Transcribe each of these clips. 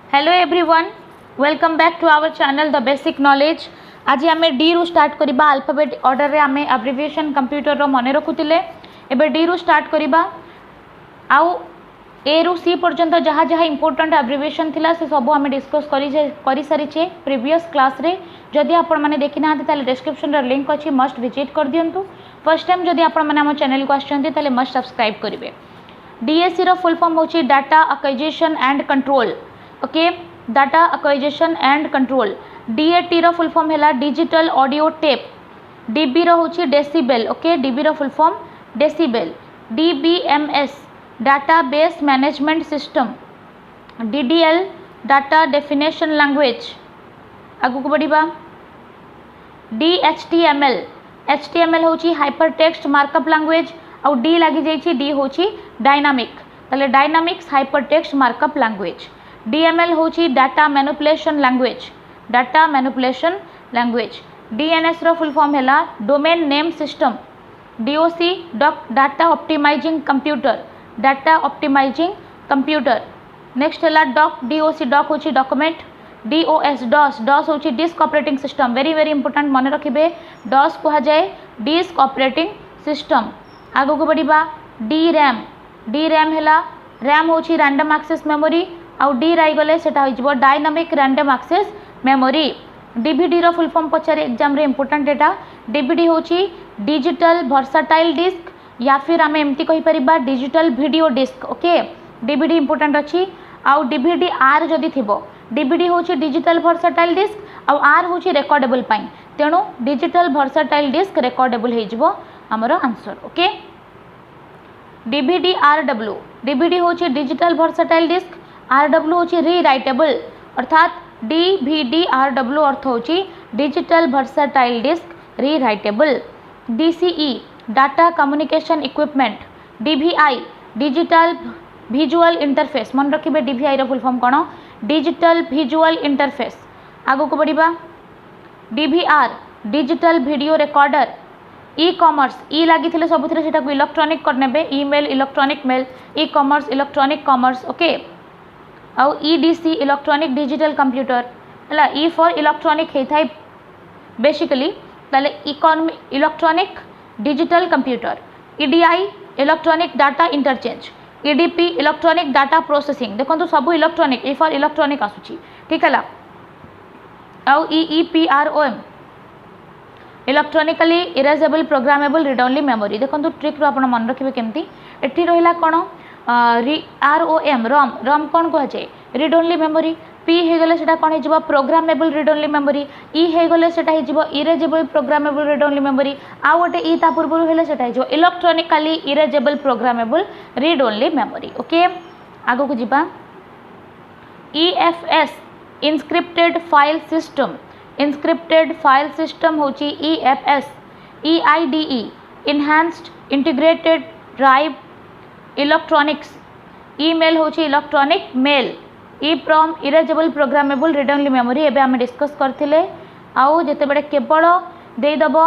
Hello everyone, welcome back to our channel the basic knowledge. आज आम D रु start करबा अल्फाबेट ऑर्डर रे आम एब्रिविएशन कंप्यूटर रो मने रखुतिले। एबे डी रु स्टार्ट करबा आउ ए रु सी पर्यंत जहाँ जहाँ इंपोर्टेंट एब्रिविएशन थिला से सब आम डिस्कस करी सारिछे प्रीवियस क्लास रे। जदि आपण माने देखि ना ताले डिस्क्रिप्शन रे लिंक अछि, मस्ट विजिट कर दियंतु। फर्स्ट टाइम जदि आपण माने हम चैनल को आछंती ताले मस्ट सब्सक्राइब करिवे। डीएसी रो फुल फॉर्म होची data acquisition and control. Okay, data acquisition and control. DAT रो फुल फॉर्म हैला डिजिटल ऑडियो टेप। डीबी रो होची डेसिबल। ओके, डीबी रो full form decibel. DBMS database management system. DDL data definition language. आगु को बढ़िबा DHTML. HTML होची hyper text markup language और डी लगी जाइछि डी होची डायनामिक। ताले dynamics hyper text markup language. DML होची data manipulation language. Data manipulation language. DNS रो फुल फॉर्म हैला domain name system. DOC data optimizing computer. Data optimizing computer. Next हैला doc. DOC doc होची document. DOS DOS. DOS होची disk operating system. Very very important मन रखिबे, DOS कहा जाए disc operating system. आगो को बढ़िबा डी रैम। डी रैम हैला रैम होची रैंडम एक्सेस मेमोरी आउ डी रही गले सेटा हो जिवो dynamic random access memory. DVD रो फुल फॉर्म पचारे एग्जाम रे इंपोर्टेंट डेटा। डीवीडी होची डिजिटल वर्साटाइल डिस्क या फिर आम एमती कहि परिबा digital video disc. Okay, DVD important अछि। आउ डीवीडी आर जदि थिबो, डीवीडी होची डिजिटल वर्साटाइल डिस्क आउ आर होची रिकॉर्डेबल पाई, तेणु डिजिटल वर्साटाइल डिस्क रिकॉर्डेबल हे जिवो हमरो answer. Okay, DVD RW. DVD होची डिजिटल वर्साटाइल डिस्क, आरडब्ल्यू होची रीराइटेबल, अर्थात डीवीडी आरडब्ल्यू अर्थ होची digital versatile disc rewritable. DCE data communication equipment. DVI digital visual interface. मन रखिबे डीवीआई रो फुल फॉर्म कोन? Digital visual interface. आगो को बढ़िबा DVR digital video recorder. E-commerce E लगी थिले सबुथिरे सेटा को इलेक्ट्रॉनिक कर नेबे, email electronic mail, e-commerce electronic commerce. Okay, आउ ईडीसी इलेक्ट्रॉनिक डिजिटल कंप्यूटर हला। ई फॉर इलेक्ट्रॉनिक हे थाई बेसिकली, ताले economy electronic digital computer. EDI electronic data interchange. EDP electronic data processing. देखो सब इलेक्ट्रॉनिक, ई फॉर इलेक्ट्रॉनिक आसुची, ठीक है। आउ EEPROM electronically erasable programmable read only memory. देखो ट्रिक रो आपण मन रखिबे केमती। एठी रहिला कोन आरओएम रॉम। रॉम कौन कह जाए? Read only memory. पी हो गले सेटा कौन हो programmable read only memory. E हो गले सेटा हो erasable programmable read only memory. आउ गोटे ई ता पूर्व हेले सेटा हो electronically erasable programmable read only memory. Okay, आगो को जिबा EFS inscripted file system. Inscripted file system होची EFS. EIDE enhanced integrated drive electronics. Email होची electronic mail. EPROM erasable programmable read only memory एबे आम डिस्कस करथिले। आउ जेते बेडे केवल दे दबो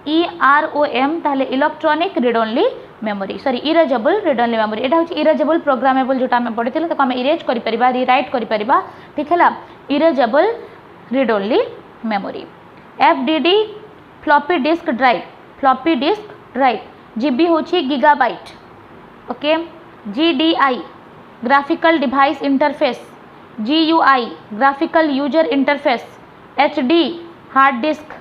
ईआरओएम ताले electronic read only memory, sorry erasable read only memory. एटा होची इरेजेबल प्रोग्रामेबल जोटा आम पढिथिले ताको आम इरेज करि परिबा, रीराइट करि परिबा, ठीक हैला। Erasable read only memory. FDD floppy disk drive. Floppy disk drive. GB होची gigabyte. Okay, GDI graphical device interface. GUI graphical user interface. HD hard disk.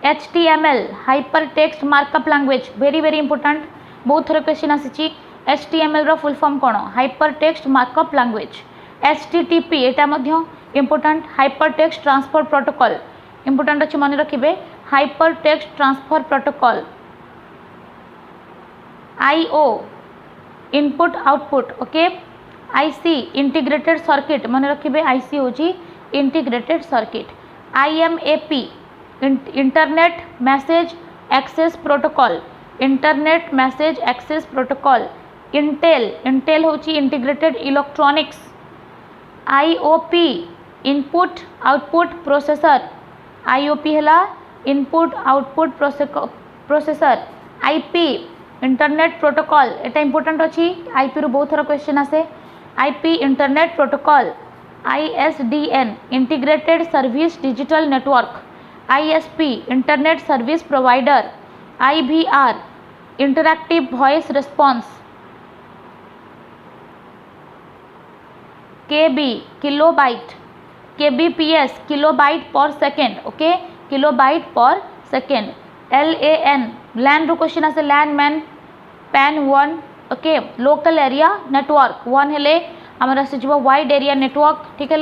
HTML hyper text markup language. Very very important, बहुत थर question आसी। HTML रो full form कोन? Hyper text markup language. HTTP एटा मध्य important, hyper text transfer protocol. Important अछि मन रखिबे, hyper text transfer protocol. IO input output. Okay, IC integrated circuit. मन रखिबे IC होची integrated circuit. IMAP internet message access protocol. Internet message access protocol. Intel Intel होची integrated electronics. IOP input output processor. IOP हैला input output processor. IP internet protocol एटा important अच्छी। IP रू बहुत थर क्वेश्चन आसे। IP internet protocol, ISDN integrated service digital network, ISP internet service provider, IVR interactive voice response, KB kilobyte, KBPS kilobyte per second, okay kilobyte per second, LAN LAN रू question आसे LAN MAN PAN 1, okay local area network 1 हेले आमर आसीजिवो wide area network, ठीक है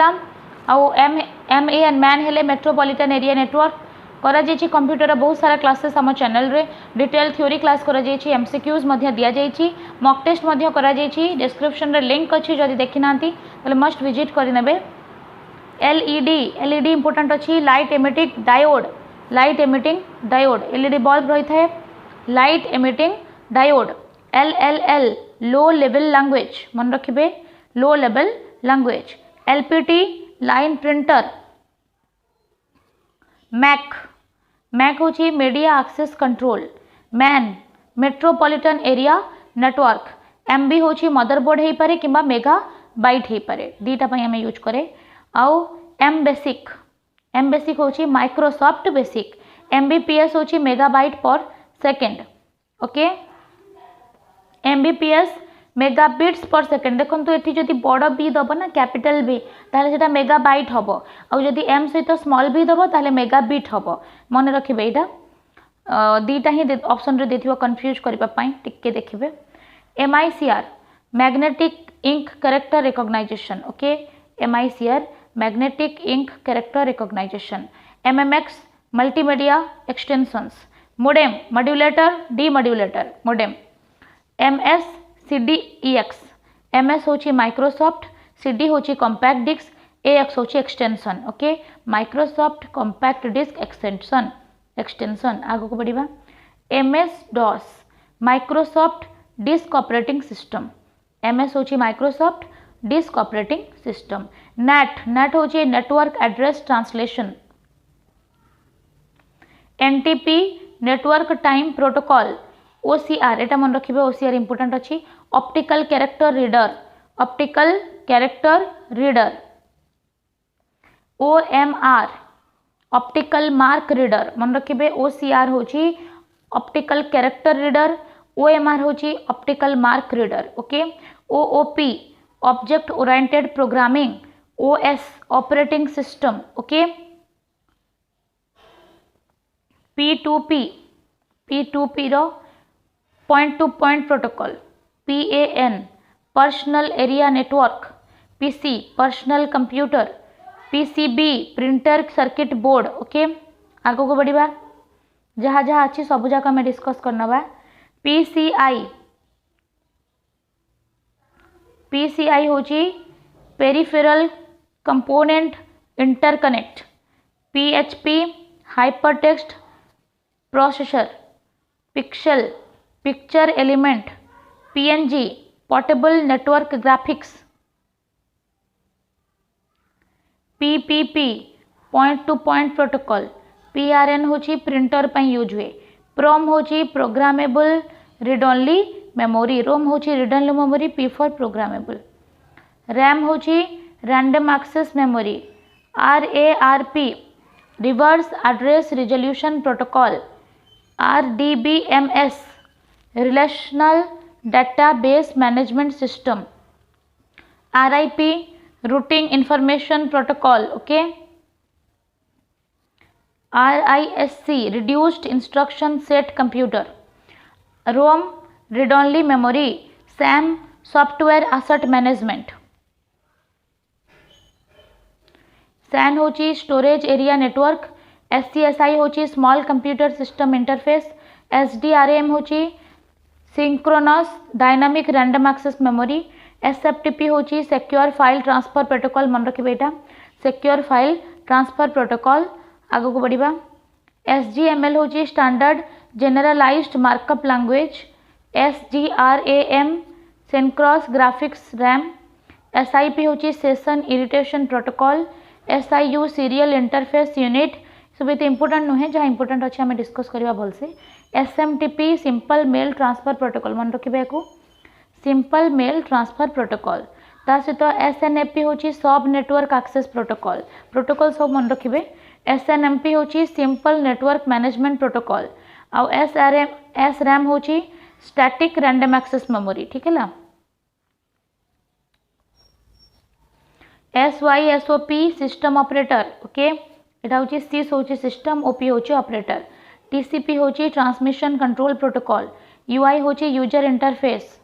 आउ MAN man हेले metropolitan area network करा जायछि। Computer बहुत सारा क्लासेस आम चैनल रे डिटेल थ्योरी क्लास करा जायछि, MCQs मध्य दिया जायछि, मॉक टेस्ट मध्य करा जायछि, डिस्क्रिप्शन रे लिंक अछि जदि देखि नांती तले मस्ट विजिट करि नेबे। LED इंपोर्टेंट अछि, light emitting diode, light emitting diode LED bulb रही थाए, light emitting diode. LLL low level language मन रखिबे, low level language. LPT line printer. MAC होची media access control. MAN metropolitan area network. MB होची motherboard हे पारे किंबा mega bite हे पारे, दीटा पई हमें यूज करे। आउ M बेसिक होची माइक्रोसॉफ्ट बेसिक। MBPS होची मेगाबाइट पर सेकेंड, ओके MBPS मेगाबिट्स पर सेकेंड। देखो तो ये जदि बड़ बी दब ना कैपिटल बी ताहले सेटा मेगाबाइट हम, आउ जदि M सहित स्मॉल बी दब ताहले मेगाबिट हम, मन रखिबे। एटा दीटा ही ऑप्शन रे देथिबो कंफ्यूज करबा पई, टिके देखिबे। MICR magnetic ink character recognization, okay MICR magnetic ink character recognization. MMX multimedia extensions. Modem modulator demodulator modem. MS CDEX। MS होची माइक्रोसॉफ्ट, CD होची कॉम्पैक्ट डिस्क, AX होची extension, okay Microsoft compact disc extension. आगो को बढ़िबा। MS DOS Microsoft disk operating system. MS होची Microsoft disk operating system. NAT होची network address translation. NTP network time protocol. OCR एटा मन रखिबे, OCR इंपोर्टेंट अछि। Optical character reader, optical character reader. OMR optical mark reader मन रखिबे। OCR होची optical character reader, OMR होची optical mark reader, okay. OOP object oriented programming. OS operating system, okay. P2P रो point to point protocol. PAN personal area network. PC personal computer. PCB printer circuit board, okay आगो को बढ़िबा। जहाँ जहाँ अच्छी सब जाक में डिस्कस करना बा। PCI होची peripheral component interconnect. PHP hypertext processor. Picture element. PNG portable network graphics. PPP point to point protocol. PRN होची प्रिंटर पर यूज हुए। PROM होची programmable read only memory. ROM होची read only memory, P for programmable. RAM होची random access memory. RARP reverse address resolution protocol. RDBMS relational database management system. RIP routing information protocol, okay. RISC reduced instruction set computer. ROM read only memory. SAM software asset management. SAN होची storage area network. SCSI होची small computer system interface. SDRAM होची synchronous dynamic random access memory. SFTP होची secure file transfer protocol, मन रखिबे एटा secure file transfer protocol. आगो को बढ़िबा। SGML होची standard generalized markup language. SGRAM synchronous graphics RAM. SIP होची session initiation protocol. SIU serial interface unit. सब ये इंपोर्टेंट नुहे, जहाँ इंपोर्टेंट अच्छे आम डिस्कस करवा भलसे। SMTP simple mail transfer protocol, मन रखिबे को सिंपल मेल ट्रांसफर प्रोटोकॉल। ता सहित SNMP होची सब नेटवर्क एक्सेस प्रोटोकॉल प्रोटोकॉल सब मन रखिबे SNMP होची सिंपल नेटवर्क मैनेजमेंट प्रोटोकॉल आउ SRAM होची स्टैटिक रैंडम एक्सेस मेमोरी ठीक है ला SYSOP सिस्टम ऑपरेटर ओके एटा होची सिस होची सिस्टम OP होची ऑपरेटर TCP होची ट्रांसमिशन कंट्रोल प्रोटोकॉल UI होची यूजर इंटरफेस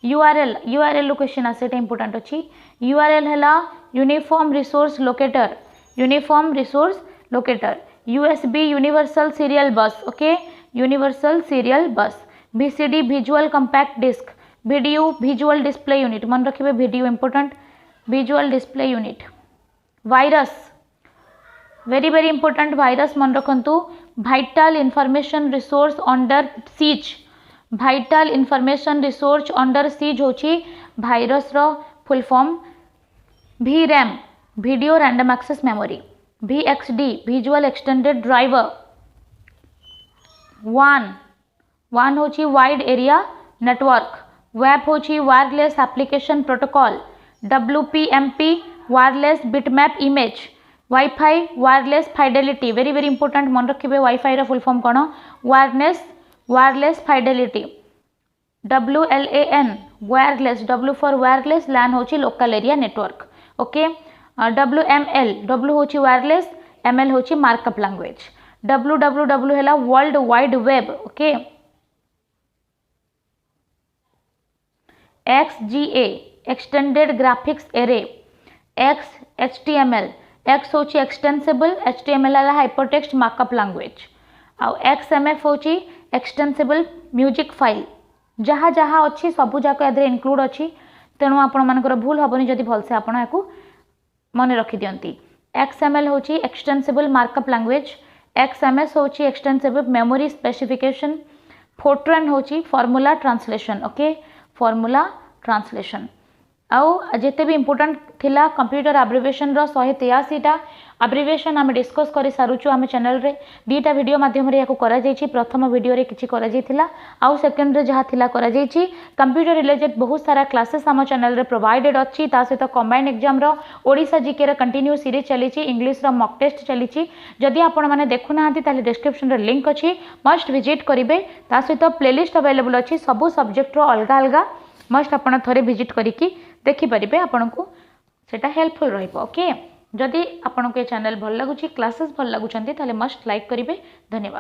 URL लोकेशन आसे इंपोर्टेंट अच्छी URL है uniform resource locator USB universal serial bus okay universal serial bus VCD visual compact disc video visual display unit मन रखिए video important visual display unit virus very very important virus मन रखंतु vital information resource under seize vital information resource under seize होची virus रो full form VRAM video random access memory VXD visual extended driver WAN होची wide area network WAP होची wireless application protocol WPMP wireless bitmap image Wi-Fi wireless fidelity very very important मन रखिए Wi-Fi रो full form कौन wireless fidelity WLAN wireless W for wireless LAN होची local area network okay WML W होची wireless ML होची markup language WWW है world wide web okay XGA extended graphics array XHTML X होची extensible HTML है hypertext markup language आउ XMF होची extensible music file जहाँ जहाँ अच्छी सबू जाक ए इनक्लूड अच्छी तेणु आपण मानकर भूल हेनी जदि भलसे आपण या मन रखी दियंती XML होची एक्सटेंसिबल मार्कअप लैंग्वेज XMS होची एक्सटेंसिबल मेमोरी स्पेसिफिकेशन फोर्ट्रान होची formula translation okay formula translation आउ जिते भी इंपोर्टेंट थिला कंप्यूटर एब्रिविएशन रो 183टा एब्रिविएशन आम डिस्कस कर सारूचु आम चैनल रे दीटा वीडियो माध्यम रे याको करा जायछि प्रथम वीडियो रे किछि करा जायथिला आउ सेकंड रे जहा थिला करा जायछि कंप्यूटर रिलेटेड बहुत सारा क्लासेस आम चैनल रे प्रोवाइडेड अछि ता सहित कंबाइंड एग्जाम रो ओडिसा जीके रे कंटिन्यू सीरीज चलीछि इंग्लिश रो मॉक टेस्ट चलीछि जदि आपण माने देखु नाहंती ताले डिस्क्रिप्शन रे लिंक अछि मस्ट विजिट करिवे ता सहित प्लेलिस्ट अवेलेबल अछि सब सब्जेक्ट रो अलगा अलगा मस्ट आपण थरे विजिट करिकि देखि परिबे आपण को सेटा हेल्पफुल रहिबो ओके जदि आपण को चैनल भल लगुची क्लासेस भल लगुचंती ताले मस्ट लाइक करिवे धन्यवाद।